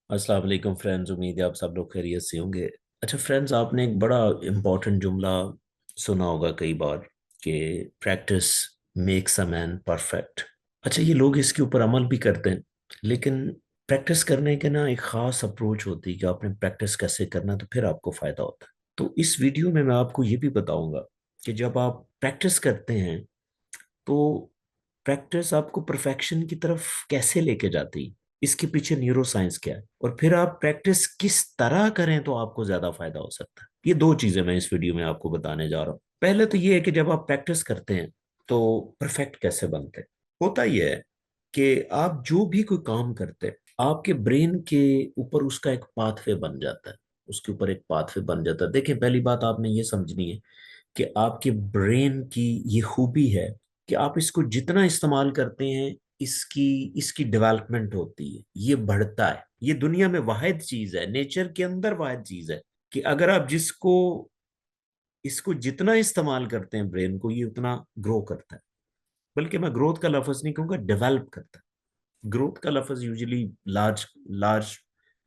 अस्सलाम वालेकुम फ्रेंड्स। उम्मीद है आप सब लोग खैरियत से होंगे। अच्छा फ्रेंड्स, आपने एक बड़ा इम्पोर्टेंट जुमला सुना होगा कई बार कि practice makes a man perfect. अच्छा, ये लोग इसके ऊपर अमल भी करते हैं, लेकिन प्रैक्टिस करने के ना एक ख़ास अप्रोच होती है कि आपने प्रैक्टिस कैसे करना तो फिर आपको फ़ायदा होता है। तो इस वीडियो में मैं आपको ये भी बताऊंगा कि जब आप प्रैक्टिस करते हैं तो प्रैक्टिस आपको परफेक्शन की तरफ कैसे लेके जाती है, इसके पीछे न्यूरो साइंस क्या है, और फिर आप प्रैक्टिस किस तरह करें तो आपको ज्यादा फायदा हो सकता है। ये दो चीजें मैं इस वीडियो में आपको बताने जा रहा हूँ। पहले तो ये है कि जब आप प्रैक्टिस करते हैं तो परफेक्ट कैसे बनते हैं। होता यह है कि आप जो भी कोई काम करते हैं, आपके ब्रेन के ऊपर उसका एक पाथवे बन जाता है। उसके ऊपर एक पाथवे बन जाता है। देखिए, पहली बात आपने ये समझनी है कि आपके ब्रेन की ये खूबी है कि आप इसको जितना इस्तेमाल करते हैं, इसकी इसकी डेवलपमेंट होती है, ये बढ़ता है। ये दुनिया में वाहिद चीज है, नेचर के अंदर वाहिद चीज है कि अगर आप जिसको इसको जितना इस्तेमाल करते हैं ब्रेन को, ये उतना ग्रो करता है। बल्कि मैं ग्रोथ का लफ्ज नहीं कहूंगा, डेवलप करता है। ग्रोथ का लफ्ज यूजुअली लार्ज लार्ज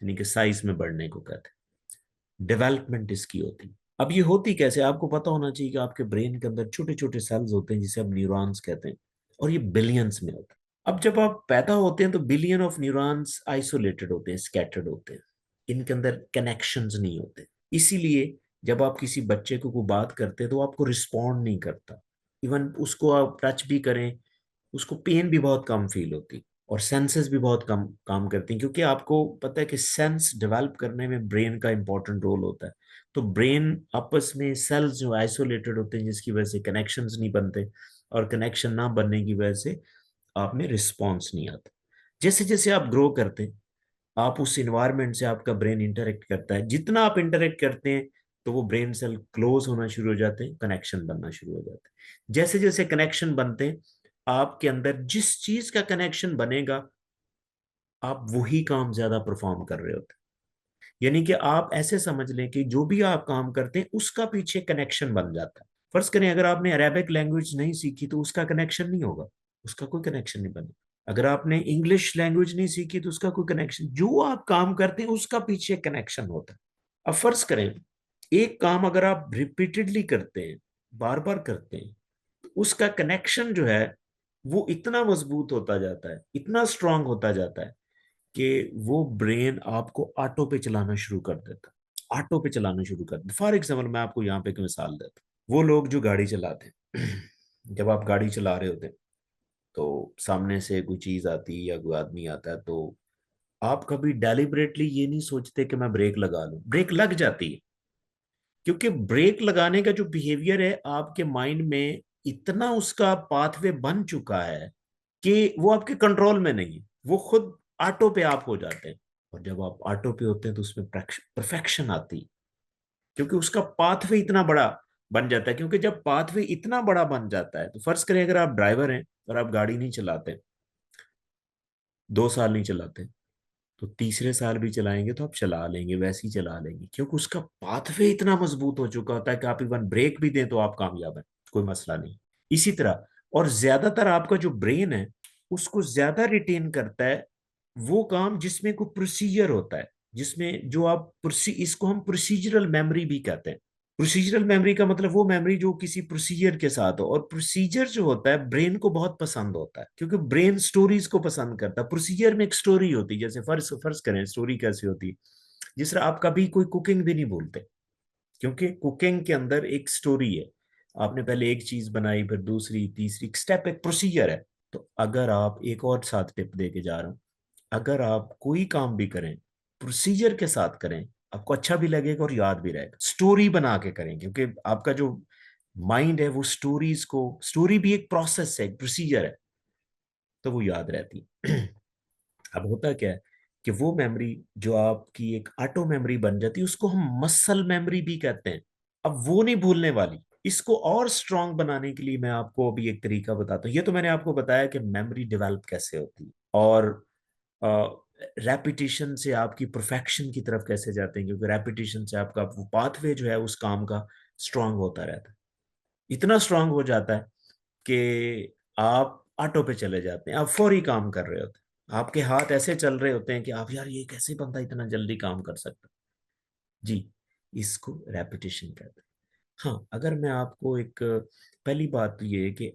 यानी कि साइज में बढ़ने को कहते हैं। डेवलपमेंट इसकी होती है। अब ये होती कैसे, आपको पता होना चाहिए कि आपके ब्रेन के अंदर छोटे छोटे सेल्स होते हैं जिसे हम न्यूरॉन्स कहते हैं, और ये बिलियंस में होता है। अब जब आप पैदा होते हैं तो बिलियन ऑफ न्यूरॉन्स आइसोलेटेड होते हैं, स्कैटर्ड होते हैं। इनके अंदर कनेक्शंस नहीं होते। इसीलिए जब आप किसी बच्चे को बात करते हैं तो आपको रिस्पॉन्ड नहीं करता। इवन उसको आप टच भी करें, उसको पेन भी बहुत कम फील होती, और सेंसेस भी बहुत कम काम करती हैं, क्योंकि आपको पता है कि सेंस डेवलप करने में ब्रेन का इंपॉर्टेंट रोल होता है। तो ब्रेन आपस में सेल्स जो आइसोलेटेड होते हैं, जिसकी वजह से कनेक्शंस नहीं बनते, और कनेक्शन ना बनने की वजह से आप में रिस्पॉन्स नहीं आता। जैसे जैसे आप ग्रो करते हैं, आप उस इन्वायरमेंट से आपका ब्रेन इंटरेक्ट करता है। जितना आप इंटरेक्ट करते हैं तो वो ब्रेन सेल क्लोज होना शुरू हो जाते हैं, कनेक्शन बनना शुरू हो जाते हैं। जैसे जैसे कनेक्शन बनते हैं, आपके अंदर जिस चीज का कनेक्शन बनेगा, आप वही काम ज्यादा परफॉर्म कर रहे होते हैं। यानी कि आप ऐसे समझ लें कि जो भी आप काम करते हैं उसका पीछे कनेक्शन बन जाता है। फर्ज करें, अगर आपने अरेबिक लैंग्वेज नहीं सीखी तो उसका कनेक्शन नहीं होगा, उसका कोई कनेक्शन नहीं बनेगा। अगर आपने इंग्लिश लैंग्वेज नहीं सीखी तो उसका कोई कनेक्शन, जो आप काम करते हैं उसका पीछे कनेक्शन होता है। अब फर्ज करें, एक काम अगर आप रिपीटेडली करते हैं, बार बार करते हैं, तो उसका कनेक्शन जो है वो इतना मजबूत होता जाता है, इतना स्ट्रांग होता जाता है कि वो ब्रेन आपको ऑटो पे चलाना शुरू कर देता है। ऑटो पे चलाना शुरू कर देता। फॉर एग्जाम्पल, मैं आपको यहाँ पे एक मिसाल देता हूँ। वो लोग जो गाड़ी चलाते हैं, जब आप गाड़ी चला रहे होते हैं तो सामने से कोई चीज आती है या कोई आदमी आता है, तो आप कभी डेलिबरेटली ये नहीं सोचते कि मैं ब्रेक लगा लूं। ब्रेक लग जाती है, क्योंकि ब्रेक लगाने का जो बिहेवियर है आपके माइंड में इतना उसका पाथवे बन चुका है कि वो आपके कंट्रोल में नहीं है। वो खुद ऑटो पे आप हो जाते हैं। और जब आप ऑटो पे होते हैं तो उसमें परफेक्शन आती है, क्योंकि उसका पाथवे इतना बड़ा बन जाता है। क्योंकि जब पाथवे इतना बड़ा बन जाता है, तो फर्ज करें अगर आप ड्राइवर हैं और आप गाड़ी नहीं चलाते, 2 साल नहीं चलाते, तो तीसरे साल भी चलाएंगे तो आप चला लेंगे, वैसे ही चला लेंगे, क्योंकि उसका पाथवे इतना मजबूत हो चुका होता है कि आप इवन ब्रेक भी दें तो आप कामयाब हैं, कोई मसला नहीं। इसी तरह, और ज्यादातर आपका जो ब्रेन है उसको ज्यादा रिटेन करता है वो काम जिसमें कोई प्रोसीजर होता है, जिसमें जो आप इसको हम प्रोसीजरल मेमोरी भी कहते हैं। प्रोसीजरल मेमोरी का मतलब वो मेमोरी जो किसी प्रोसीजर के साथ हो, और प्रोसीजर जो होता है ब्रेन को बहुत पसंद होता है, क्योंकि ब्रेन स्टोरीज को पसंद करता है। प्रोसीजर में एक स्टोरी होती है। जैसे फर्ज फर्ज करें, स्टोरी कैसी होती है, जिस तरह आप कभी कोई कुकिंग भी नहीं भूलते, क्योंकि कुकिंग के अंदर एक स्टोरी है। आपने पहले एक चीज बनाई, फिर दूसरी, तीसरी, स्टेप, एक प्रोसीजर है। तो अगर आप एक और साथ टिप दे के जा रहा हूं, अगर आप कोई काम भी करें, प्रोसीजर के साथ करें, आपको अच्छा भी लगेगा और याद भी रहेगा। स्टोरी बना के करें, क्योंकि आपका जो माइंड है वो स्टोरीज को, स्टोरी भी एक प्रोसेस है, एक प्रोसीजर है, तो वो याद रहती है। अब होता क्या है कि वो मेमोरी जो आपकी एक ऑटो मेमोरी बन जाती है, उसको हम मसल मेमोरी भी कहते हैं। अब वो नहीं भूलने वाली। इसको और स्ट्रांग बनाने के लिए मैं आपको अभी एक तरीका बताता हूँ। ये तो मैंने आपको बताया कि मेमोरी डेवलप कैसे होती है, और रेपिटेशन से आपकी परफेक्शन की तरफ कैसे जाते हैं, क्योंकि रेपिटेशन से आपका वो पाथवे जो है उस काम का स्ट्रांग होता रहता है। इतना स्ट्रांग हो जाता है कि आप ऑटो पे चले जाते हैं, आप फौरी काम कर रहे होते हैं। आपके हाथ ऐसे चल रहे होते हैं कि आप, यार ये कैसे बंदा इतना जल्दी काम कर सकता। जी, इसको रेपिटेशन कहते हैं। हाँ, अगर मैं आपको एक, पहली बात तो ये है कि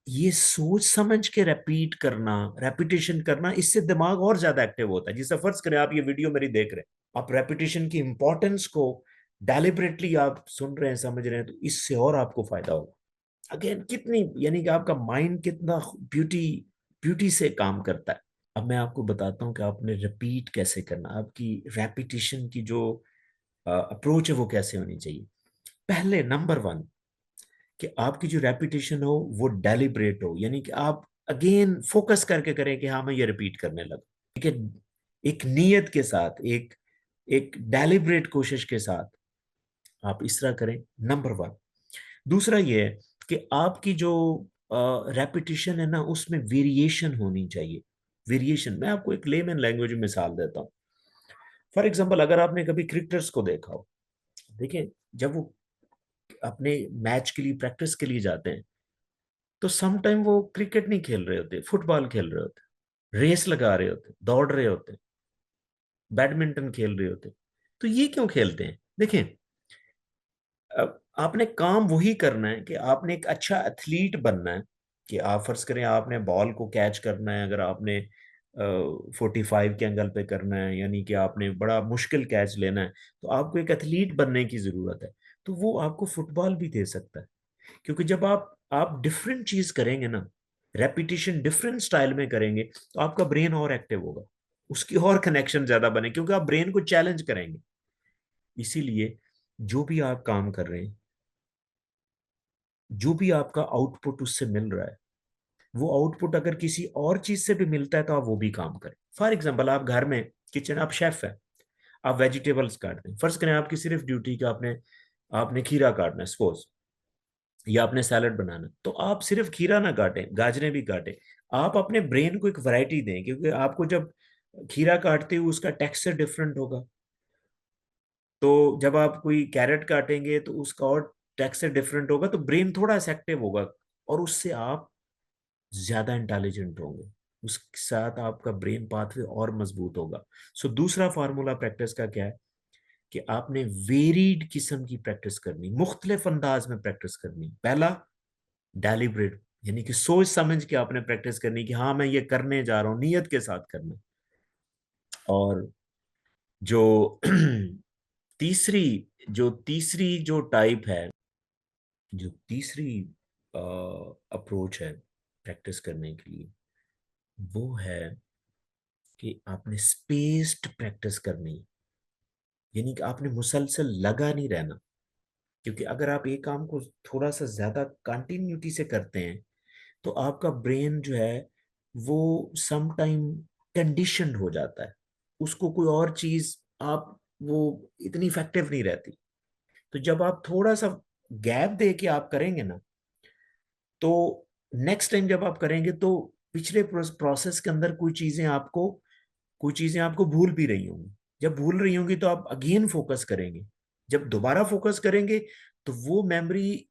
ये सोच समझ के रिपीट करना, रेपिटेशन करना, इससे दिमाग और ज्यादा एक्टिव होता है। जैसे फर्ज करें आप ये वीडियो मेरी देख रहे हैं, आप रेपिटेशन की इंपॉर्टेंस को डेलिबरेटली आप सुन रहे हैं, समझ रहे हैं, तो इससे और आपको फायदा होगा। अगेन कितनी, यानी कि आपका माइंड कितना ब्यूटी ब्यूटी से काम करता है। अब मैं आपको बताता हूँ कि आपने रिपीट कैसे करना, आपकी रेपिटेशन की जो अप्रोच है वो कैसे होनी चाहिए। पहले नंबर वन, कि आपकी जो रेपिटेशन हो वो डेलिब्रेट हो, यानी कि आप अगेन फोकस करके करें कि हाँ मैं ये रिपीट करने लगा। ठीक है, एक नियत के साथ, एक एक डेलिब्रेट कोशिश के साथ आप इस तरह करें, नंबर वन। दूसरा ये है कि आपकी जो रेपिटेशन है ना, उसमें वेरिएशन होनी चाहिए। वेरिएशन, मैं आपको एक लेमन लैंग्वेज में मिसाल देता हूँ। फॉर एग्जाम्पल, अगर आपने कभी क्रिकेटर्स को देखा हो, देखिए जब वो अपने मैच के लिए, प्रैक्टिस के लिए जाते हैं, तो सम टाइम वो क्रिकेट नहीं खेल रहे होते, फुटबॉल खेल रहे होते, रेस लगा रहे होते, दौड़ रहे होते, बैडमिंटन खेल रहे होते। तो ये क्यों खेलते हैं? देखें, अब आपने काम वही करना है कि आपने एक अच्छा एथलीट बनना है। कि आप फर्ज करें आपने बॉल को कैच करना है, अगर आपने 45 के एंगल पे करना है, यानी कि आपने बड़ा मुश्किल कैच लेना है, तो आपको एक एथलीट बनने की जरूरत है। तो वो आपको फुटबॉल भी दे सकता है। क्योंकि जब आप डिफरेंट चीज करेंगे ना, रेपिटेशन डिफरेंट स्टाइल में करेंगे, तो आपका ब्रेन और एक्टिव होगा, उसकी और कनेक्शन ज्यादा बने, क्योंकि आप ब्रेन को चैलेंज करेंगे। इसीलिए जो भी आप काम कर रहे हैं, जो भी आपका आउटपुट उससे मिल रहा है, वो आउटपुट अगर किसी और चीज से भी मिलता है तो आप वो भी काम करें। फॉर एग्जाम्पल, आप घर में किचन, आप शेफ है, आप वेजिटेबल्स काटते हैं, फर्ज करें आपकी सिर्फ ड्यूटी का आपने आपने खीरा काटना है सपोज, या आपने सैलड बनाना, तो आप सिर्फ खीरा ना काटें, गाजरें भी काटें। आप अपने ब्रेन को एक वैरायटी दें, क्योंकि आपको जब खीरा काटते हो उसका टेक्सचर डिफरेंट होगा, तो जब आप कोई कैरेट काटेंगे तो उसका और टेक्सचर डिफरेंट होगा, तो ब्रेन थोड़ा सा एक्टिव होगा, और उससे आप ज्यादा इंटेलिजेंट होंगे, उसके साथ आपका ब्रेन पाथवे और मजबूत होगा। सो दूसरा फार्मूला प्रैक्टिस का क्या है, कि आपने वेरीड किस्म की प्रैक्टिस करनी, मुख्तलिफ अंदाज में प्रैक्टिस करनी। पहला, डेलिब्रेट, यानी कि सोच समझ के आपने प्रैक्टिस करनी कि हाँ मैं ये करने जा रहा हूँ, नियत के साथ करना। और जो तीसरी तीसरी जो टाइप है, जो तीसरी अप्रोच है प्रैक्टिस करने के लिए, वो है कि आपने स्पेस्ड प्रैक्टिस करनी, यानी कि आपने मुसलसल लगा नहीं रहना। क्योंकि अगर आप एक काम को थोड़ा सा ज्यादा कंटिन्यूटी से करते हैं, तो आपका ब्रेन जो है वो सम टाइम कंडीशनड हो जाता है, उसको कोई और चीज आप, वो इतनी इफेक्टिव नहीं रहती। तो जब आप थोड़ा सा गैप दे के आप करेंगे ना, तो नेक्स्ट टाइम जब आप करेंगे तो पिछले प्रोसेस के अंदर कोई चीजें आपको भूल भी रही होंगी। जब भूल रही होंगी तो आप अगेन फोकस करेंगे, जब दोबारा फोकस करेंगे तो वो मेमोरी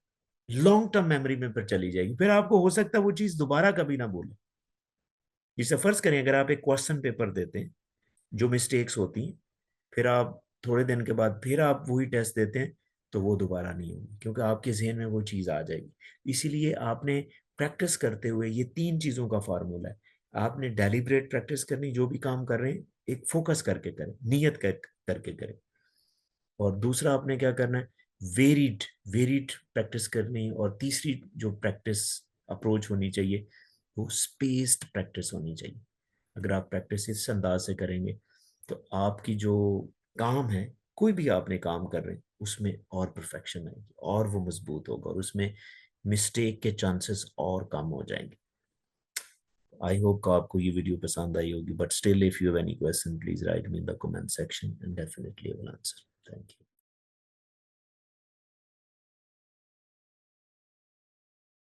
लॉन्ग टर्म मेमोरी में फिर चली जाएगी, फिर आपको हो सकता है वो चीज दोबारा कभी ना भूले। जैसे फर्ज करें अगर आप एक क्वेश्चन पेपर देते हैं, जो मिस्टेक्स होती हैं, फिर आप थोड़े दिन के बाद फिर आप वही टेस्ट देते हैं, तो वो दोबारा नहीं होगी, क्योंकि आपके जहन में वो चीज़ आ जाएगी। इसीलिए आपने प्रैक्टिस करते हुए ये तीन चीज़ों का फार्मूला है। आपने डेलिब्रेट प्रैक्टिस करनी, जो भी काम कर रहे हैं एक फोकस करके करें, करके करें। और दूसरा आपने क्या करना है, वेरिड वेरिड प्रैक्टिस करनी। और तीसरी जो प्रैक्टिस अप्रोच होनी चाहिए, वो स्पेस्ड प्रैक्टिस होनी चाहिए। अगर आप प्रैक्टिस इस अंदाज से करेंगे, तो आपकी जो काम है, कोई भी आपने काम कर रहे हैं, उसमें और परफेक्शन आएगी, और वो मजबूत होगा, और उसमें मिस्टेक के चांसेस और कम हो जाएंगे। आई होप आपको ये वीडियो पसंद आई होगी, but still if you have any question please right me in the comment section and definitely I will answer. Thank you.